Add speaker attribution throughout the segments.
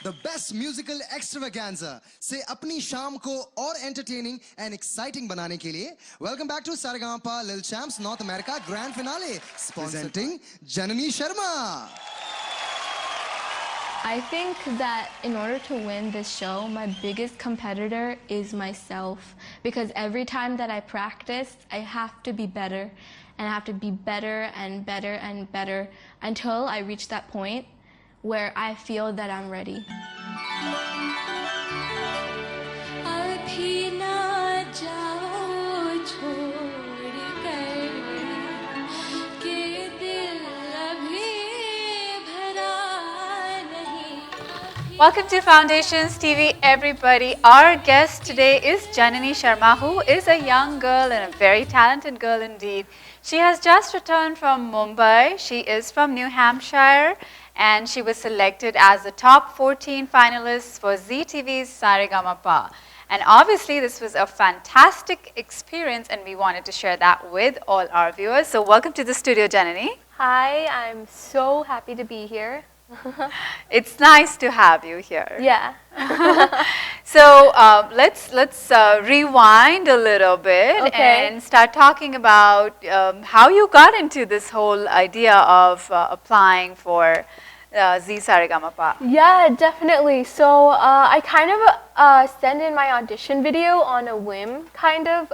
Speaker 1: the best musical extravaganza से अपनी शाम को और entertaining and exciting बनाने के लिए welcome back to Saregama Lil Champs North America Grand Finale presenting Janani Sharma.
Speaker 2: I think that in order to win this show, my biggest competitor is myself, because every time that I practice, I have to be better, and I have to be better and better and better until I reach that point where I feel that I'm ready.
Speaker 3: Welcome to Foundations TV, everybody. Our guest today is Janani Sharma, who is a young girl and a very talented girl indeed. She has just returned from Mumbai. She is from New Hampshire, and she was selected as the top 14 finalists for Zee TV's Saregama. And obviously, this was a fantastic experience, and we wanted to share that with all our viewers. So welcome to the studio, Janani.
Speaker 2: Hi, I'm so happy to be here.
Speaker 3: It's nice to have you here.
Speaker 2: Yeah.
Speaker 3: So let's rewind a little bit and start talking about how you got into this whole idea of applying for Zee Saregama.
Speaker 2: Yeah, definitely. So I kind of sent in my audition video on a whim, kind of.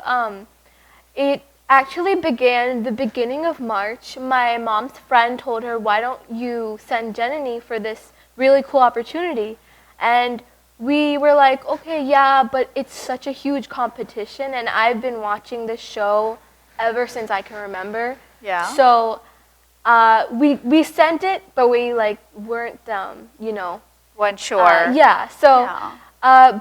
Speaker 2: It actually began the beginning of March. My mom's friend told her, why don't you send Janani for this really cool opportunity? And we were like, okay, yeah, but it's such a huge competition, and I've been watching this show ever since I can remember.
Speaker 3: Yeah.
Speaker 2: So we sent it, but we weren't,
Speaker 3: weren't sure.
Speaker 2: Yeah. So.
Speaker 3: Yeah.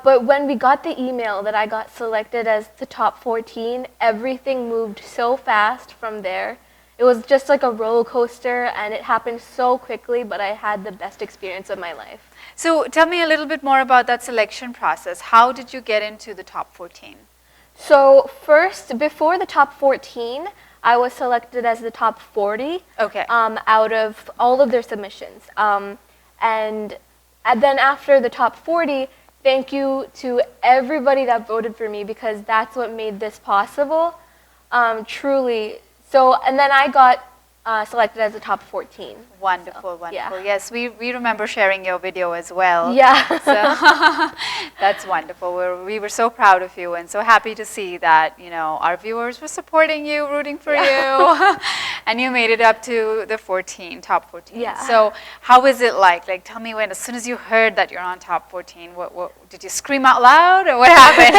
Speaker 2: But when we got the email that I got selected as the top 14, everything moved so fast from there. It was just like a roller coaster, and it happened so quickly, but I had the best experience of my life.
Speaker 3: So tell me a little bit more about that selection process. How did you get into the top 14?
Speaker 2: So first, before the top 14, I was selected as the top 40 out of all of their submissions. And then after the top 40, thank you to everybody that voted for me, because that's what made this possible, truly. So, and then I got selected as the top 14.
Speaker 3: Wonderful,
Speaker 2: so,
Speaker 3: wonderful.
Speaker 2: Yeah.
Speaker 3: Yes, we remember sharing your video as well.
Speaker 2: Yeah.
Speaker 3: So that's wonderful. We were so proud of you and so happy to see that, our viewers were supporting you, rooting for you, and you made it up to the top 14.
Speaker 2: Yeah.
Speaker 3: So how is it like? Like, tell me when, as soon as you heard that you're on top 14, what did you scream out loud, or what happened?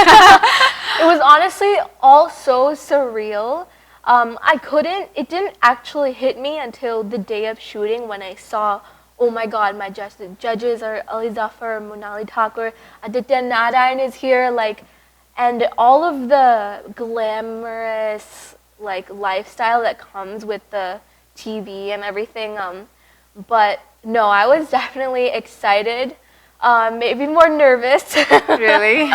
Speaker 2: It was honestly all so surreal. It didn't actually hit me until the day of shooting, when I saw, oh my God, my judges are Ali Zafar, Monali Thakur, Aditya Narayan is here, and all of the glamorous, lifestyle that comes with the TV and everything. But no, I was definitely excited, maybe more nervous.
Speaker 3: Really?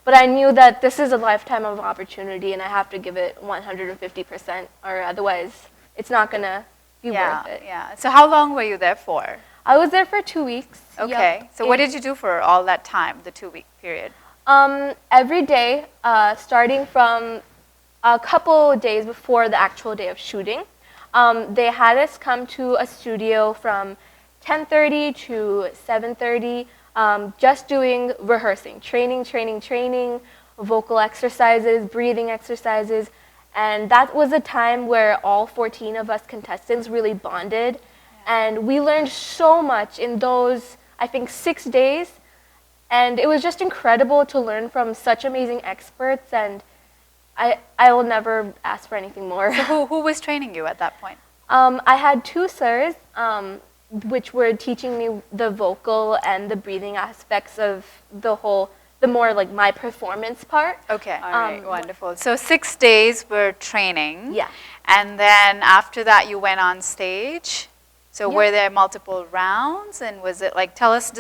Speaker 2: But I knew that this is a lifetime of opportunity, and I have to give it 150%, or otherwise it's not going to be worth it.
Speaker 3: Yeah. So how long were you there for?
Speaker 2: I was there for 2 weeks.
Speaker 3: Okay.
Speaker 2: Yep.
Speaker 3: So what did you do for all that time, the 2-week period?
Speaker 2: Every day, starting from a couple days before the actual day of shooting, they had us come to a studio from 10:30 to 7:30, just doing rehearsing, training, vocal exercises, breathing exercises. And that was a time where all 14 of us contestants really bonded. And we learned so much in those, I think, 6 days. And it was just incredible to learn from such amazing experts. And I will never ask for anything more.
Speaker 3: So who was training you at that point?
Speaker 2: I had 2 sirs, which were teaching me the vocal and the breathing aspects of the more my performance part.
Speaker 3: Okay, all right, wonderful. So 6 days were training.
Speaker 2: Yeah.
Speaker 3: And then after that you went on stage. So
Speaker 2: Yeah.
Speaker 3: were there multiple rounds, and was it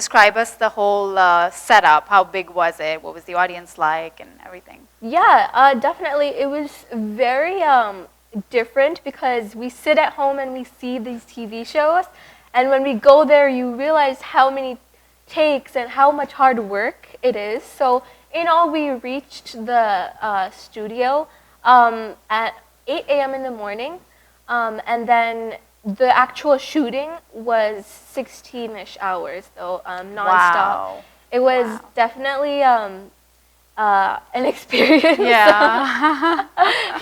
Speaker 3: describe us the whole setup. How big was it? What was the audience like and everything?
Speaker 2: Yeah, definitely. It was very different, because we sit at home and we see these TV shows, And when we go there, you realize how many takes and how much hard work it is. So in all, we reached the studio at 8 a.m. in the morning, and then the actual shooting was 16-ish hours, though, nonstop.
Speaker 3: Wow.
Speaker 2: It was definitely an experience.
Speaker 3: Yeah.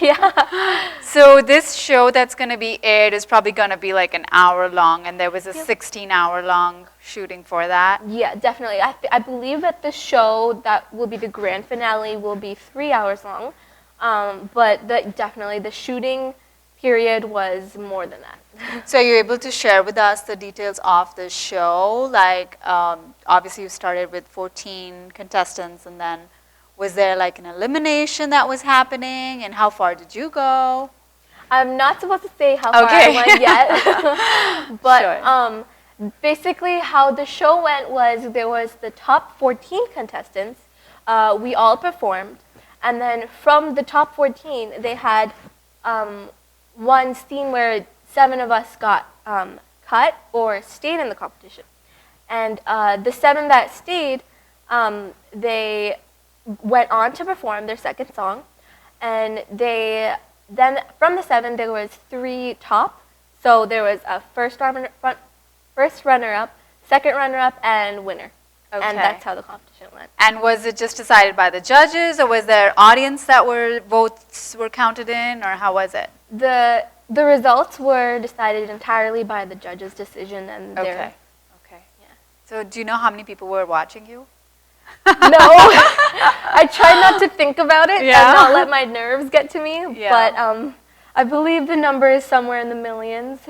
Speaker 2: Yeah.
Speaker 3: So this show that's going to be aired is probably going to be like an hour long, and there was a 16-hour long shooting for that.
Speaker 2: Yeah, definitely. I believe that the show that will be the grand finale will be 3 hours long, but definitely the shooting period was more than that.
Speaker 3: So you're able to share with us the details of the show? Like, obviously you started with 14 contestants, and then was there like an elimination that was happening, and how far did you go?
Speaker 2: I'm not supposed to say how far I went yet, but
Speaker 3: Sure.
Speaker 2: Basically how the show went was there was the top 14 contestants. We all performed, and then from the top 14, they had one scene where 7 of us got cut or stayed in the competition. And the 7 that stayed, they went on to perform their second song. And then from the 7, there was 3 top. So there was a first runner-up, second runner-up, and winner.
Speaker 3: Okay.
Speaker 2: And that's how the competition went.
Speaker 3: And was it just decided by the judges, or was there audience that votes were counted in, or how was it?
Speaker 2: The results were decided entirely by the judges' decision and their.
Speaker 3: Okay. Okay. Yeah. So do you know how many people were watching you?
Speaker 2: No, I tried not to think about it and not let my nerves get to me.
Speaker 3: Yeah.
Speaker 2: But I believe the number is somewhere in the millions.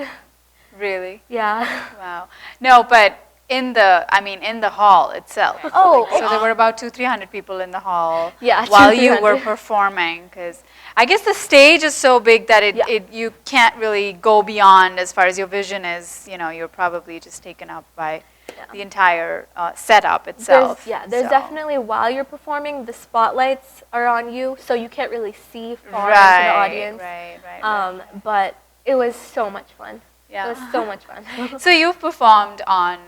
Speaker 3: Really?
Speaker 2: Yeah.
Speaker 3: Wow. No, but in the hall itself.
Speaker 2: Oh,
Speaker 3: so there were about 200-300 people in the hall.
Speaker 2: Yeah,
Speaker 3: while you
Speaker 2: 200-300.
Speaker 3: were performing, because I guess the stage is so big that you can't really go beyond as far as your vision is. You know, you're probably just taken up by the entire setup itself.
Speaker 2: There's definitely, while you're performing, the spotlights are on you, so you can't really see far into the audience.
Speaker 3: Right.
Speaker 2: But it was so much fun.
Speaker 3: Yeah.
Speaker 2: It was so much fun.
Speaker 3: So you've performed on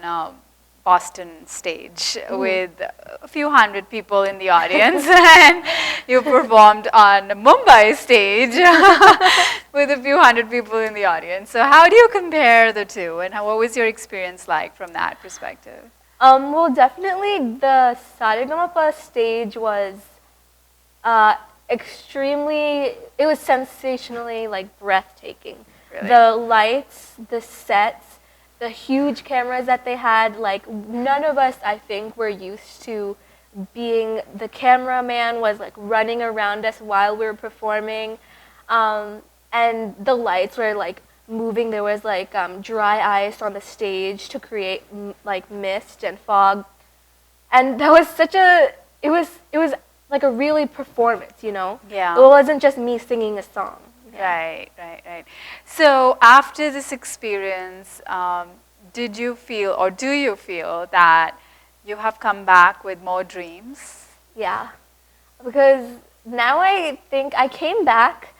Speaker 3: Boston stage with a few hundred people in the audience, and you performed on Mumbai stage with a few hundred people in the audience. So how do you compare the two, and what was your experience like from that perspective?
Speaker 2: Well, definitely the Saregama stage was it was sensationally breathtaking.
Speaker 3: Really?
Speaker 2: The lights, the sets, the huge cameras that they had, none of us, I think, were used to being, the cameraman was running around us while we were performing, and the lights were moving. There was dry ice on the stage to create mist and fog, and that was it was like a really performance, you know?
Speaker 3: Yeah.
Speaker 2: It wasn't just me singing a song.
Speaker 3: Yeah. Right. So after this experience, did you feel, or do you feel that you have come back with more dreams?
Speaker 2: Yeah, because now I think I came back.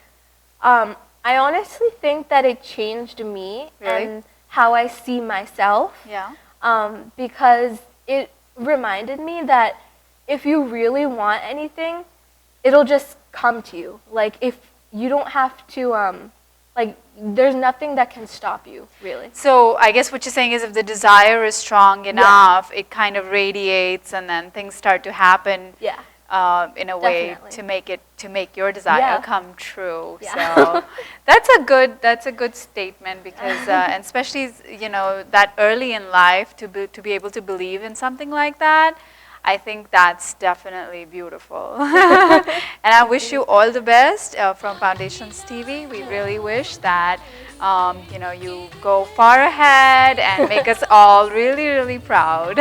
Speaker 2: I honestly think that it changed me and how I see myself.
Speaker 3: Yeah.
Speaker 2: Because it reminded me that if you really want anything, it'll just come to you. If you don't have to, there's nothing that can stop you, really.
Speaker 3: So I guess what you're saying is if the desire is strong enough, it kind of radiates, and then things start to happen in a way to make your desire come true.
Speaker 2: Yeah.
Speaker 3: So that's a good statement, because and especially that early in life to be able to believe in something like that. I think that's definitely beautiful. And I wish you all the best from Foundations TV. We really wish that you go far ahead and make us all really, really proud.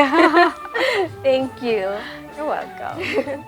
Speaker 2: Thank you.
Speaker 3: You're welcome.